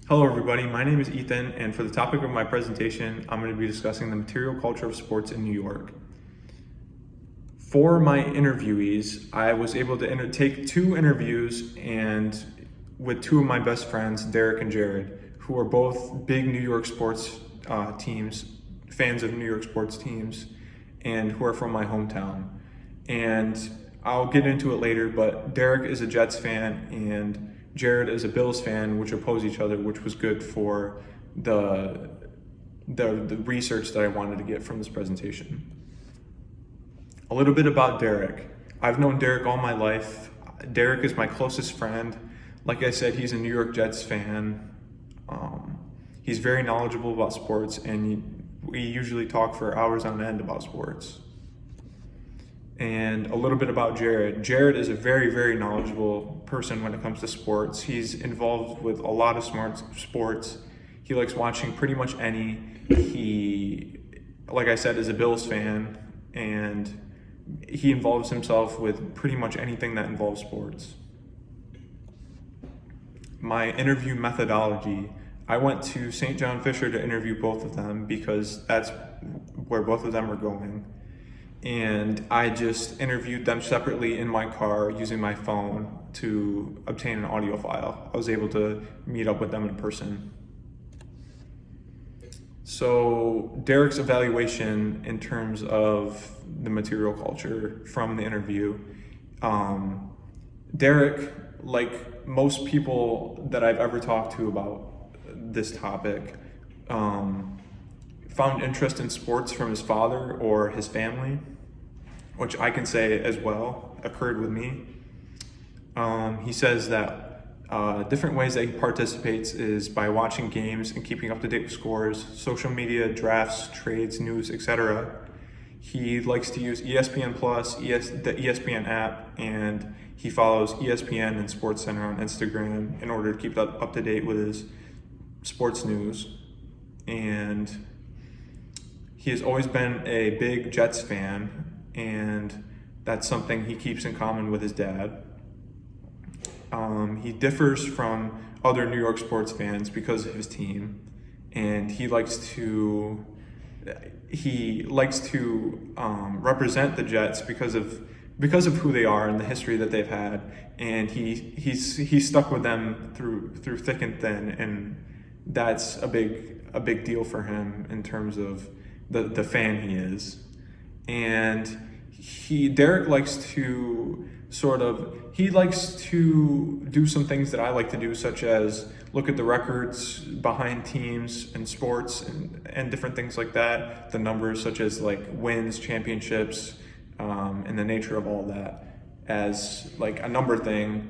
Hello everybody, my name is Ethan, and for the topic of my presentation, I'm going to be discussing the material culture of sports in New York. For my interviewees, I was able to take two interviews and with two of my best friends, Derek and Jared, who are both big New York sports teams, fans of New York sports teams, and who are from my hometown. And I'll get into it later, but Derek is a Jets fan and Jared is a Bills fan, which oppose each other, which was good for the research that I wanted to get from this presentation. A little bit about Derek. I've known Derek all my life. Derek is my closest friend. Like I said, he's a New York Jets fan. He's very knowledgeable about sports, and we usually talk for hours on end about sports. And a little bit about Jared. Jared is a very, very knowledgeable person when it comes to sports. He's involved with a lot of smart sports. He likes watching pretty much any. He, like I said, is a Bills fan, and he involves himself with pretty much anything that involves sports. My interview methodology, I went to St. John Fisher to interview both of them because that's where both of them are going. And I just interviewed them separately in my car using my phone to obtain an audio file. I was able to meet up with them in person. So Derek's evaluation in terms of the material culture from the interview, Derek, like most people that I've ever talked to about this topic, found interest in sports from his father or his family, which I can say as well occurred with me. He says that different ways that he participates is by watching games and keeping up to date with scores, social media, drafts, trades, news, etc. He likes to use ESPN Plus, the ESPN app, and he follows ESPN and SportsCenter on Instagram in order to keep up to date with his sports news. And he has always been a big Jets fan, and that's something he keeps in common with his dad. He differs from other New York sports fans because of his team, and he likes to represent the Jets because of who they are and the history that they've had, and he's stuck with them through thick and thin, and that's a big deal for him in terms of the fan he is. And Derek likes to do some things that I like to do, such as look at the records behind teams and sports and different things like that, the numbers such as like wins, championships, and the nature of all that as like a number thing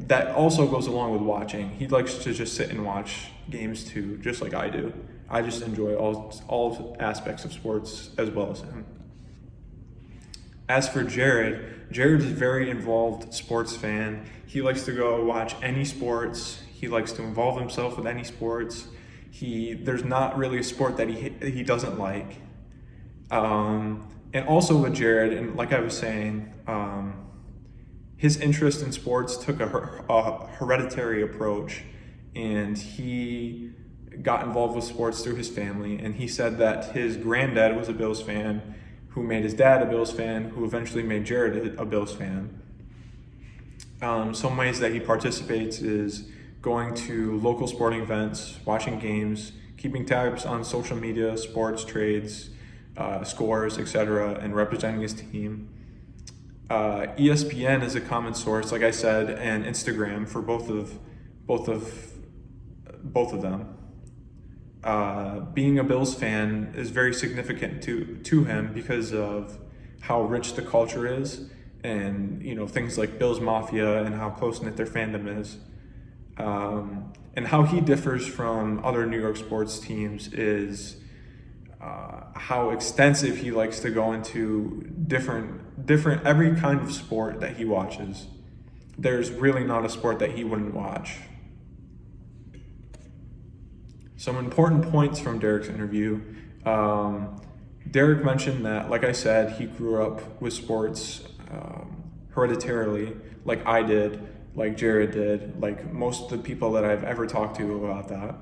that also goes along with watching. He likes to just sit and watch games too, just like I do. I just enjoy all aspects of sports as well as him. As for Jared is a very involved sports fan. He likes to go watch any sports. He likes to involve himself with any sports. There's not really a sport that he doesn't like. And also with Jared, and like I was saying, his interest in sports took a hereditary approach, and he got involved with sports through his family. And he said that his granddad was a Bills fan, who made his dad a Bills fan, who eventually made Jared a Bills fan. Some ways that he participates is going to local sporting events, watching games, keeping tabs on social media, sports, trades, scores, etc., and representing his team. ESPN is a common source, like I said, and Instagram for both of them. Being a Bills fan is very significant to him because of how rich the culture is, and things like Bills Mafia and how close-knit their fandom is. And how he differs from other New York sports teams is how extensive he likes to go into different every kind of sport that he watches. There's really not a sport that he wouldn't watch. Some important points from Derek's interview. Derek mentioned that, like I said, he grew up with sports hereditarily, like I did. like Jared did, like most of the people that I've ever talked to about that.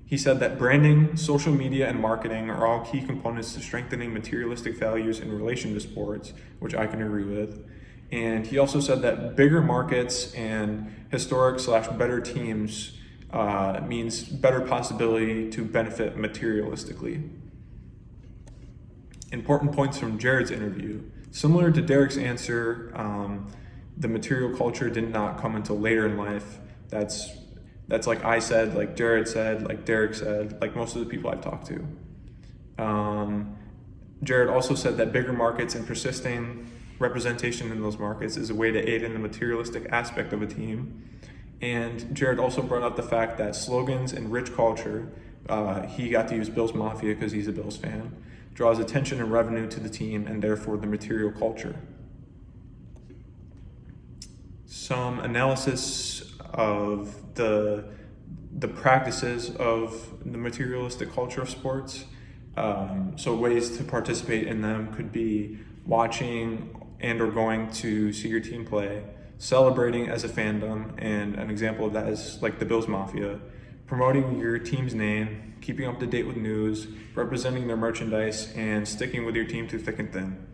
He said that branding, social media, and marketing are all key components to strengthening materialistic values in relation to sports, which I can agree with. And he also said that bigger markets and historic/better teams means better possibility to benefit materialistically. Important points from Jared's interview. Similar to Derek's answer, the material culture did not come until later in life. That's like I said, like Jared said, like Derek said, like most of the people I've talked to. Jared also said that bigger markets and persisting representation in those markets is a way to aid in the materialistic aspect of a team. And Jared also brought up the fact that slogans and rich culture, he got to use Bills Mafia because he's a Bills fan, draws attention and revenue to the team and therefore the material culture. Some analysis of the practices of the materialistic culture of sports. So ways to participate in them could be watching and or going to see your team play, celebrating as a fandom, and an example of that is like the Bills Mafia, promoting your team's name, keeping up to date with news, representing their merchandise, and sticking with your team through thick and thin.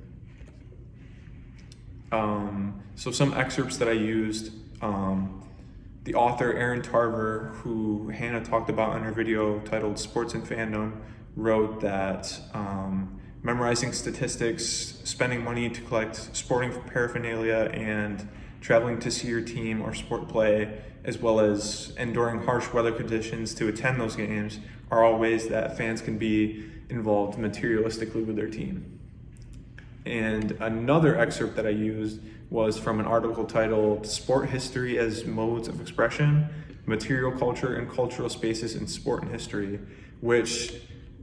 So some excerpts that I used, the author Aaron Tarver, who Hannah talked about in her video titled Sports and Fandom, wrote that memorizing statistics, spending money to collect sporting paraphernalia, and traveling to see your team or sport play, as well as enduring harsh weather conditions to attend those games, are all ways that fans can be involved materialistically with their team. And another excerpt that I used was from an article titled Sport History as Modes of Expression, Material Culture and Cultural Spaces in Sport and History, which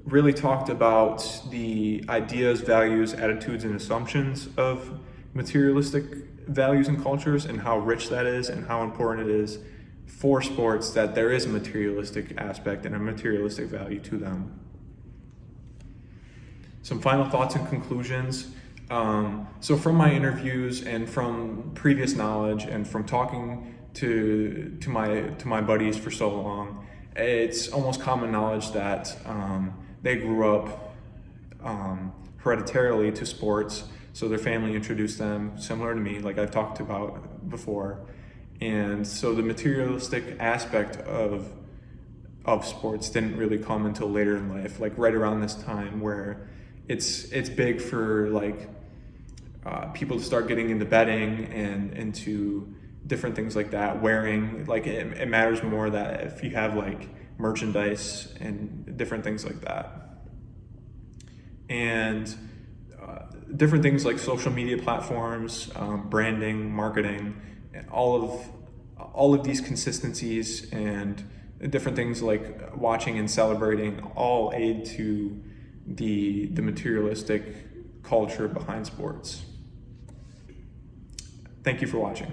really talked about the ideas, values, attitudes, and assumptions of materialistic values and cultures and how rich that is and how important it is for sports that there is a materialistic aspect and a materialistic value to them. Some final thoughts and conclusions. So from my interviews and from previous knowledge and from talking to my buddies for so long, it's almost common knowledge that they grew up hereditarily to sports, so their family introduced them, similar to me, like I've talked about before. And so the materialistic aspect of sports didn't really come until later in life, like right around this time where it's big for like people to start getting into betting and into different things like that. Wearing, like it matters more that if you have like merchandise and different things like that. And different things like social media platforms, branding, marketing, and all of these consistencies and different things like watching and celebrating all aid to the materialistic culture behind sports. Thank you for watching.